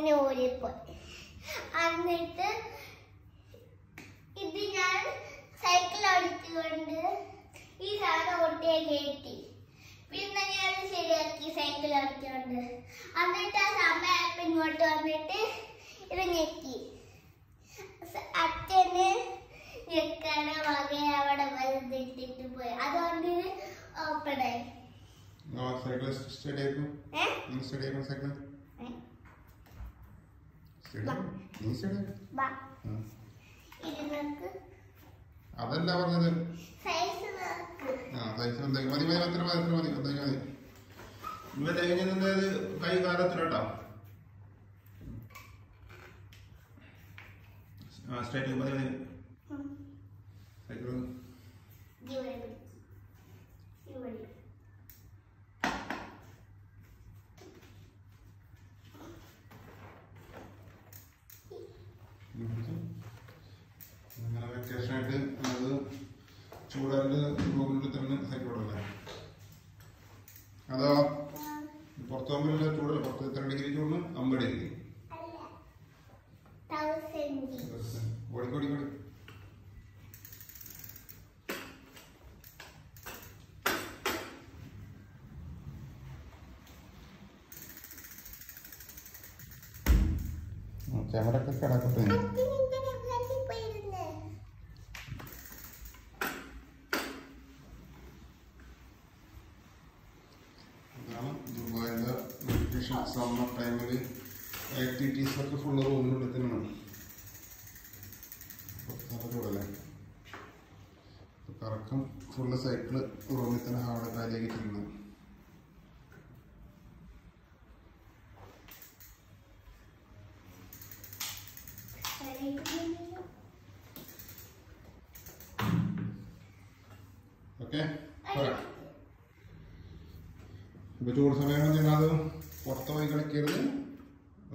അങ്ങനെ ഓടിപ്പോയി. എന്നിട്ട് ഇത് ഞാൻ സൈക്കിൾ ഓടിച്ചുകൊണ്ട് ഈ സാധനം ഓട്ടിയെ കയറ്റി. പിന്നെ ഞാൻ ശരിയാക്കി സൈക്കിൾ ഓടിച്ചുകൊണ്ട്. എന്നിട്ട് ആ സമയത്ത് ഇങ്ങോട്ട് വന്നിട്ട് ഇത് ഞെക്കി. അച്ഛന് ഞെക്കണ വക അവിടെ വന്നിട്ടിട്ട് പോയി. അതുകൊണ്ട് ഓപ്പണായി. അതല്ല പറഞ്ഞത്. കൈ കാലത്തിലോട്ടോ സ്ട്രൈറ്റ് മതി മതി. സൈക്കിൾ അങ്ങനെ വെക്കേഷനായിട്ട് അത് ചൂടാണ്ട് റൂമിൽ തന്നെ സൈക്കിൾ ഓടല്ലേ? അതോ പുറത്ത് പോകുമ്പോഴല്ല ചൂടല്ല? പുറത്ത് എത്ര ഡിഗ്രി ചൂടിന്? 50 ഡിഗ്രി. ഓടിക്കോടി ക്യാമറ ഒക്കെ കിടക്കട്ടെ. ഇതാണ് ദുബായിലെ വെക്കേഷൻ സമ്മർ ടൈമിൽ ആക്ടിവിറ്റീസ് ഒക്കെ ഫുള്ള് റൂമിനുള്ളിൽ തന്നെയാണ്. ചൂടല്ലേ? കറക്കം ഫുള്ള് സൈക്കിള് റൂമിൽ തന്നെ ഹാർഡ് കാലിലേക്ക് തിരിഞ്ഞു. ഓക്കെ, ഇപ്പൊ ചൂട് സമയം ചെയ്യുന്നത് പുറത്ത് പോയി കളിക്കരുത്,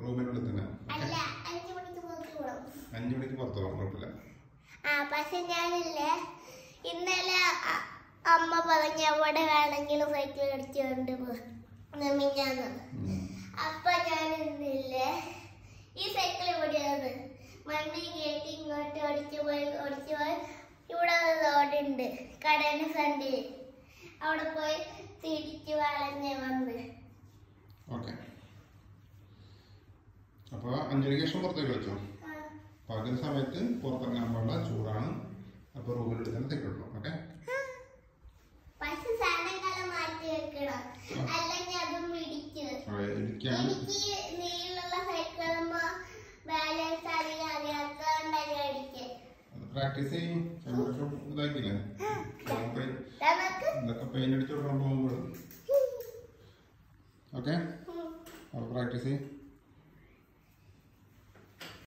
റൂമിനുള്ളിൽ തന്നെ. 5 മണിക്ക് പുറത്ത് പോകാം, കുഴപ്പമില്ല. പക്ഷെ ഞാനില്ലേ ഇന്നലെ അമ്മ പറഞ്ഞ അവിടെ വേണമെങ്കിലും സൈക്കിൾ അടിച്ചുകൊണ്ട് മിഞ്ഞാന്ന്. അപ്പൊ ഞാൻ ഇന്നില്ലേ ഈ സൈക്കിൾ ഇവിടെയാണ് മണ്ണി കയറ്റി ഇങ്ങോട്ട് ഓടിച്ചു പോയി ഇവിടെ റോഡുണ്ട് കടയുടെ ഫ്രണ്ടിൽ. അവിടെ പോയി തിരിച്ചു വളഞ്ഞ് വന്ന്. ഓക്കെ, അപ്പൊ 5 മണിക്ക് ശേഷം പുറത്തേക്ക് കളിച്ചോ. പകൽ സമയത്ത് പുറത്തിറങ്ങാൻ പാടില്ല, ചൂടാണ്. അപ്പൊ റൂമിൽ തന്നെ സൈക്കിൾ. ഓക്കെ, പ്രാക്ടീസ് ചെയ്യും. ഇതാക്കില്ലേ ഇതൊക്കെ പെയിന്റ് അടിച്ചു കൊടുക്കാൻ പോകുമ്പോൾ. ഓക്കെ, അപ്പൊ പ്രാക്ടീസ് ചെയ്യും.